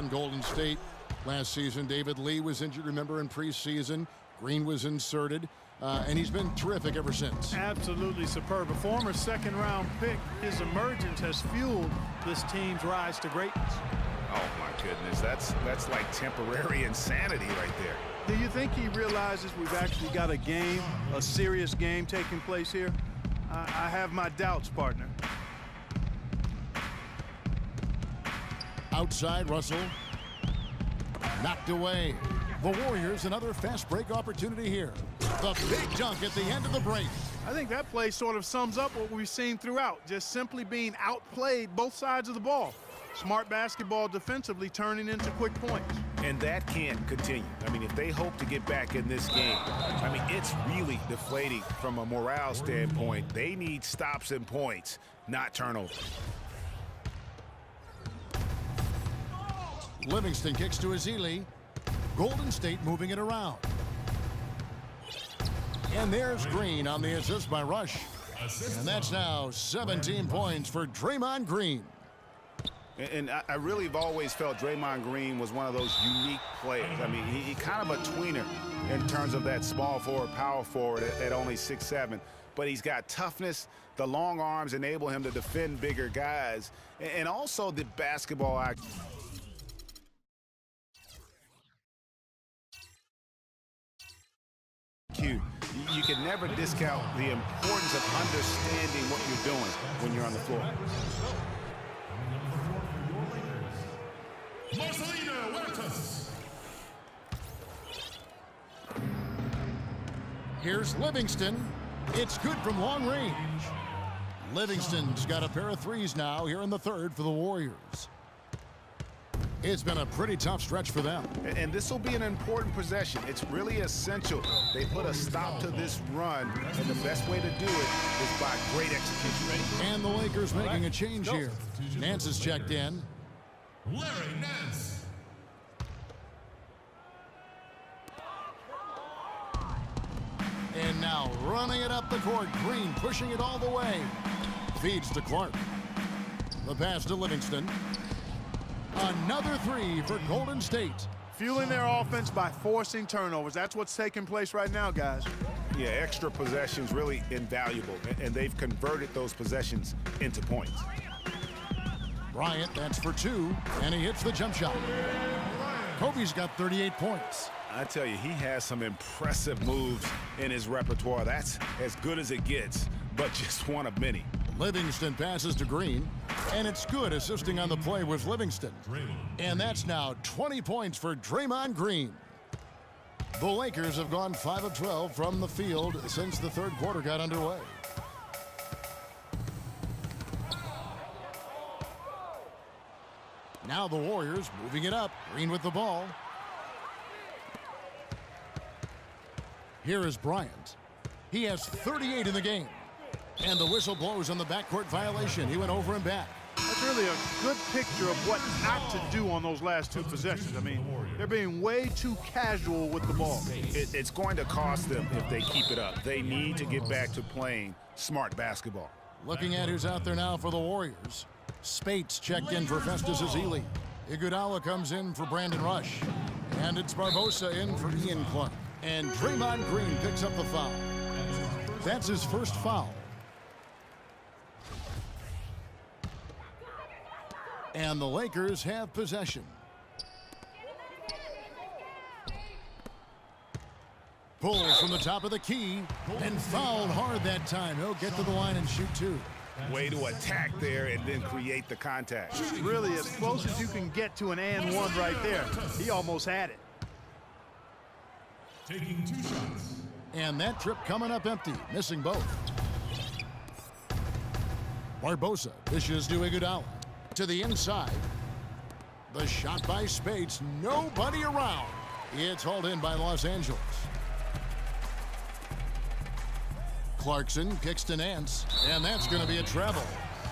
from Golden State last season. David Lee was injured, remember, in preseason. Green was inserted, and he's been terrific ever since. Absolutely superb. A former second-round pick, his emergence has fueled this team's rise to greatness. Oh, my goodness. That's like temporary insanity right there. Do you think he realizes we've actually got a game, a serious game taking place here? I have my doubts, partner. Outside, Russell. Knocked away. The Warriors, another fast break opportunity here. The big dunk at the end of the break. I think that play sort of sums up what we've seen throughout, just simply being outplayed both sides of the ball. Smart basketball defensively turning into quick points. And that can't continue. I mean, if they hope to get back in this game, I mean, it's really deflating from a morale standpoint. They need stops and points, not turnovers. Livingston kicks to Ezeli. Golden State moving it around. And there's Green on the assist by Rush. And that's now 17 points for Draymond Green. And I really have always felt Draymond Green was one of those unique players. I mean, he kind of a tweener in terms of that small forward, power forward at only 6'7". But he's got toughness. The long arms enable him to defend bigger guys. And also the basketball IQ. You can never discount the importance of understanding what you're doing when you're on the floor. Marcelino Huertas. Here's Livingston. It's good from long range. Livingston's got a pair of threes now here in the third for the Warriors. It's been a pretty tough stretch for them. And this will be an important possession. It's really essential. They put a stop to this run, and the best way to do it is by great execution. And the Lakers making a change here. Nance is checked in. Larry Nance. And now running it up the court. Green pushing it all the way. Feeds to Clark. The pass to Livingston. Another three for Golden State. Fueling their offense by forcing turnovers. That's what's taking place right now, guys. Yeah, extra possessions really invaluable, and they've converted those possessions into points. Bryant, that's for two, and he hits the jump shot. Kobe's got 38 points. I tell you, he has some impressive moves in his repertoire. That's as good as it gets, but just one of many. Livingston passes to Green, and it's good. Assisting on the play was Livingston. And that's now 20 points for Draymond Green. The Lakers have gone 5 of 12 from the field since the third quarter got underway. Now the Warriors moving it up. Green with the ball. Here is Bryant. He has 38 in the game. And the whistle blows on the backcourt violation. He went over and back. That's really a good picture of what not to do on those last two possessions. I mean, they're being way too casual with the ball. It's going to cost them if they keep it up. They need to get back to playing smart basketball. Looking at who's out there now for the Warriors. Spates checked in for Festus Ezeli. Iguodala comes in for Brandon Rush. And it's Barbosa in for Ian Clark. And Draymond Green picks up the foul. That's his first foul. And the Lakers have possession. Pulls from the top of the key and fouled hard that time. He'll get to the line and shoot two. Way to attack there and then create the contact. Really as close as you can get to an and one right there. He almost had it. Taking 2 shots. And that trip coming up empty, missing both. Barbosa dishes to Iguodala. To the inside. The shot by Spates. Nobody around. It's hauled in by Los Angeles. Clarkson kicks to Nance. And that's going to be a travel.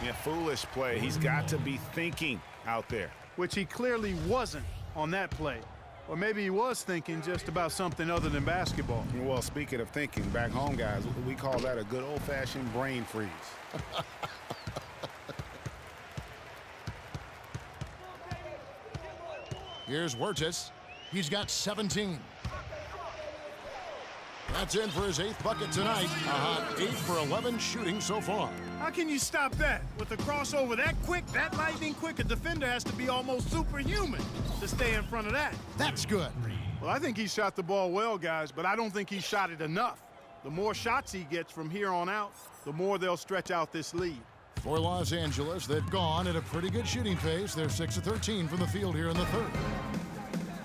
Yeah, foolish play. He's got to be thinking out there. Which he clearly wasn't on that play. Or maybe he was thinking just about something other than basketball. Well, speaking of thinking, back home, guys, we call that a good old-fashioned brain freeze. Here's Huertas. He's got 17. That's in for his 8th bucket tonight. A hot 8 for 11 shooting so far. How can you stop that? With the crossover that quick, that lightning quick, a defender has to be almost superhuman to stay in front of that. That's good. Well, I think he shot the ball well, guys, but I don't think he shot it enough. The more shots he gets from here on out, the more they'll stretch out this lead. For Los Angeles, they've gone at a pretty good shooting pace. They're 6 of 13 from the field here in the third.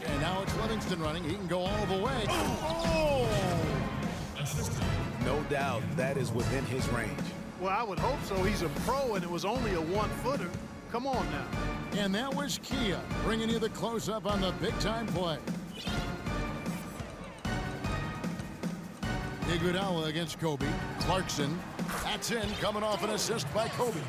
And now it's Livingston running. He can go all the way. Oh! No doubt that is within his range. Well, I would hope so. He's a pro, and it was only a one-footer. Come on now. And that was Kia bringing you the close-up on the big-time play. Iguodala against Kobe. Clarkson. That's in, coming off an assist by Kobe.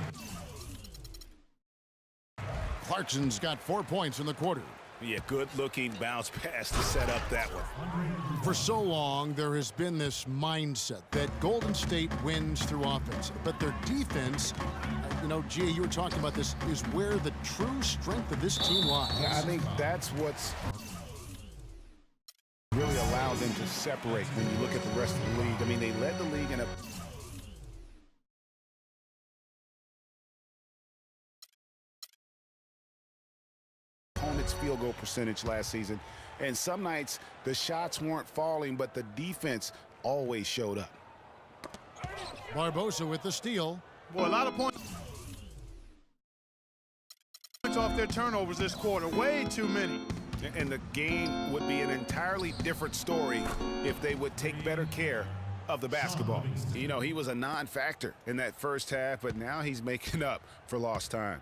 Clarkson's got 4 points in the quarter. Yeah, good-looking bounce pass to set up that one. For so long, there has been this mindset that Golden State wins through offense, but their defense, you know, Gia, you were talking about this, is where the true strength of this team lies. Yeah, I think that's what's really allowed them to separate when you look at the rest of the league. I mean, they led the league in a opponent's field goal percentage last season, and some nights the shots weren't falling, but the defense always showed up. Barbosa with the steal. Boy, a lot of points off their turnovers this quarter. Way too many. And the game would be an entirely different story if they would take better care of the basketball. You know, he was a non-factor in that first half, but now he's making up for lost time.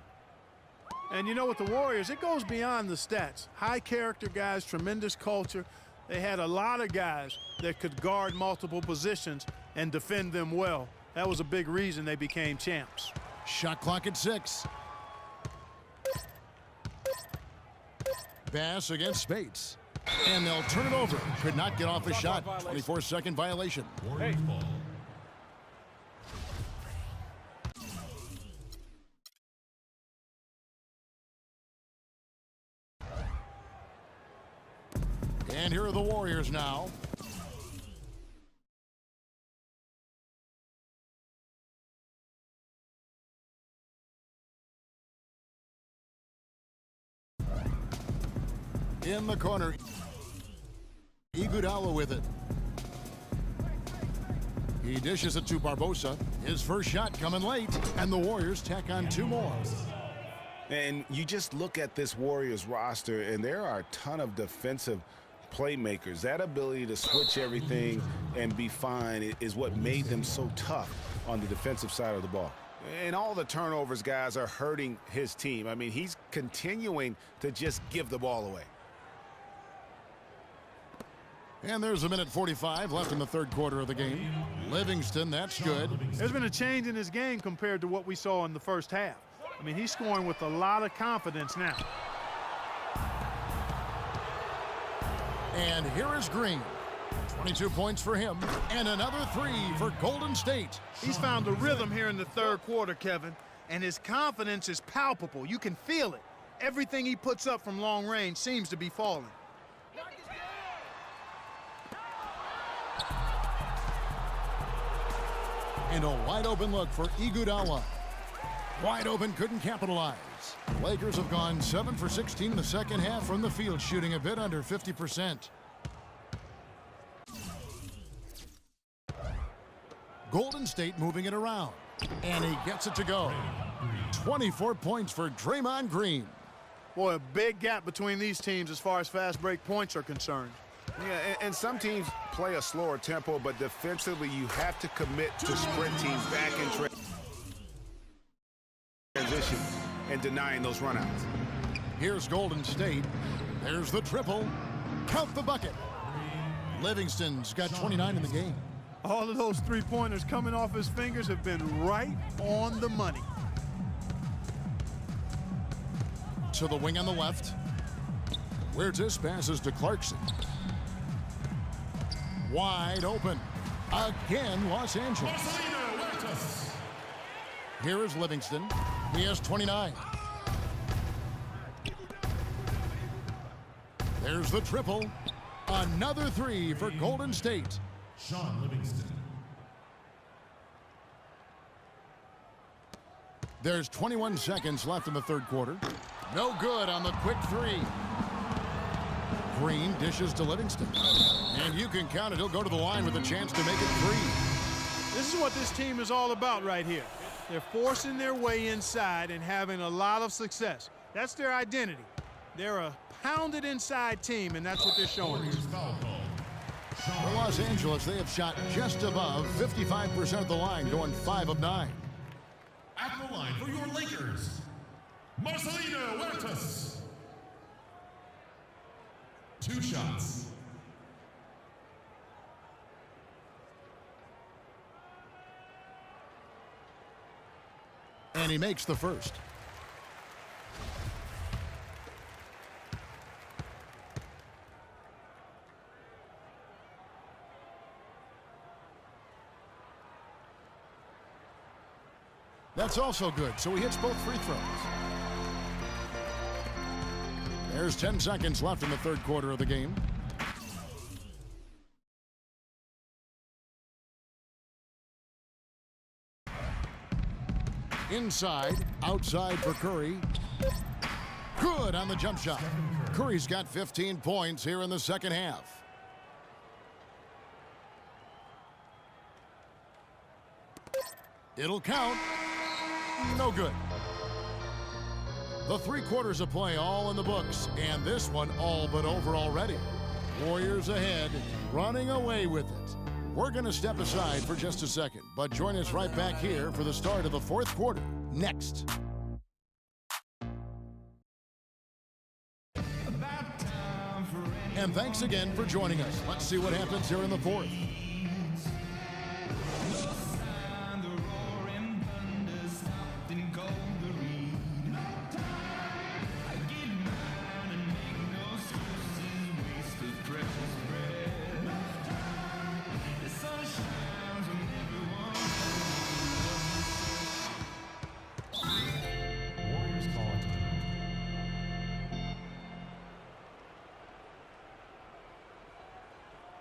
And you know, with the Warriors, it goes beyond the stats. High character guys, tremendous culture. They had a lot of guys that could guard multiple positions and defend them well. That was a big reason they became champs. Shot clock at 6. Bass against Spates. And they'll turn it over. Could not get off a shot. 24-second violation. Warriors ball. And here are the Warriors now. In the corner, Iguodala with it. He dishes it to Barbosa. His first shot coming late, and the Warriors tack on 2 more. And you just look at this Warriors roster, and there are a ton of defensive playmakers. That ability to switch everything and be fine is what made them so tough on the defensive side of the ball. And all the turnovers, guys, are hurting his team. I mean, he's continuing to just give the ball away. And there's a minute 45 left in the third quarter of the game. Livingston, that's good. There's been a change in his game compared to what we saw in the first half. I mean, he's scoring with a lot of confidence now. And here is Green. 22 points for him, and another 3 for Golden State. He's found a rhythm here in the third quarter, Kevin, and his confidence is palpable. You can feel it. Everything he puts up from long range seems to be falling. And a wide open look for Iguodala. Wide open, couldn't capitalize. Lakers have gone 7 for 16 in the second half from the field, shooting a bit under 50%. Golden State moving it around. And he gets it to go. 24 points for Draymond Green. Boy, a big gap between these teams as far as fast break points are concerned. Yeah, and some teams play a slower tempo, but defensively you have to commit to sprinting back in transition and denying those runouts. Here's Golden State. There's the triple. Count the bucket. Livingston's got 29 in the game. All of those three-pointers coming off his fingers have been right on the money. To the wing on the left. Huertas passes to Clarkson. Wide open. Again, Los Angeles. Here is Livingston. He has 29. There's the triple. Another three for Golden State. Sean Livingston. There's 21 seconds left in the third quarter. No good on the quick three. Green dishes to Livingston. And you can count it. He'll go to the line with a chance to make it three. This is what this team is all about right here. They're forcing their way inside and having a lot of success. That's their identity. They're a pounded inside team, and that's what they're showing. Warriors foul call. For Los Angeles, they have shot just above 55% of the line, going 5 of 9. At the line for your Lakers, Marcelino Huertas. 2 shots. And he makes the first. That's also good, so he hits both free throws. There's 10 seconds left in the third quarter of the game. Inside, outside for Curry. Good on the jump shot. Curry's got 15 points here in the second half. It'll count. No good. The 3 quarters of play all in the books, and this one all but over already. Warriors ahead, running away with it. We're going to step aside for just a second, but join us right back here for the start of the fourth quarter next. And thanks again for joining us. Let's see what happens here in the fourth.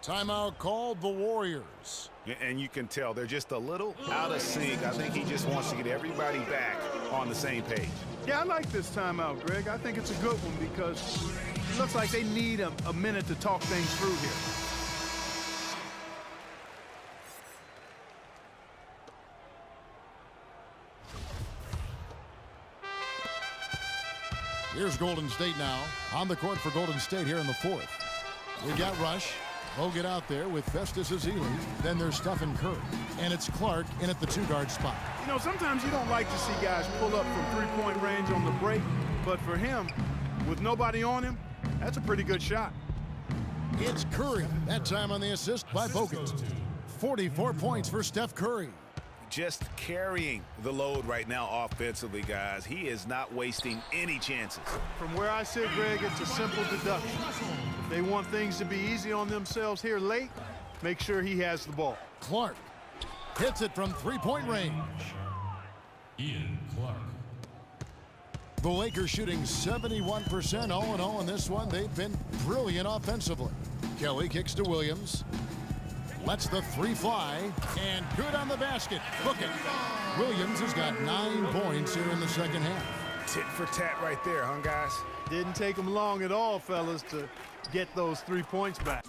Timeout called the Warriors. And you can tell they're just a little out of sync. I think he just wants to get everybody back on the same page. Yeah, I like this timeout, Greg. I think it's a good one because it looks like they need a minute to talk things through here. Here's Golden State now. On the court for Golden State here in the fourth. We got Rush. He'll get out there with Festus Ezeli. Then there's Stephen Curry. And it's Clark in at the 2-guard spot. You know, sometimes you don't like to see guys pull up from three-point range on the break. But for him, with nobody on him, that's a pretty good shot. It's Curry. That time on the assist by Bogut. 44 points for Steph Curry. Just carrying the load right now offensively, guys. He is not wasting any chances. From where I sit, Greg, it's a simple deduction. If they want things to be easy on themselves here late, make sure he has the ball. Clark hits it from three-point range. Ian Clark. The Lakers shooting 71% all in all in this one. They've been brilliant offensively. Kelly kicks to Williams. Lets the 3 fly, and good on the basket. Book it. Williams has got 9 points here in the second half. Tit for tat right there, huh, guys? Didn't take them long at all, fellas, to get those 3 points back.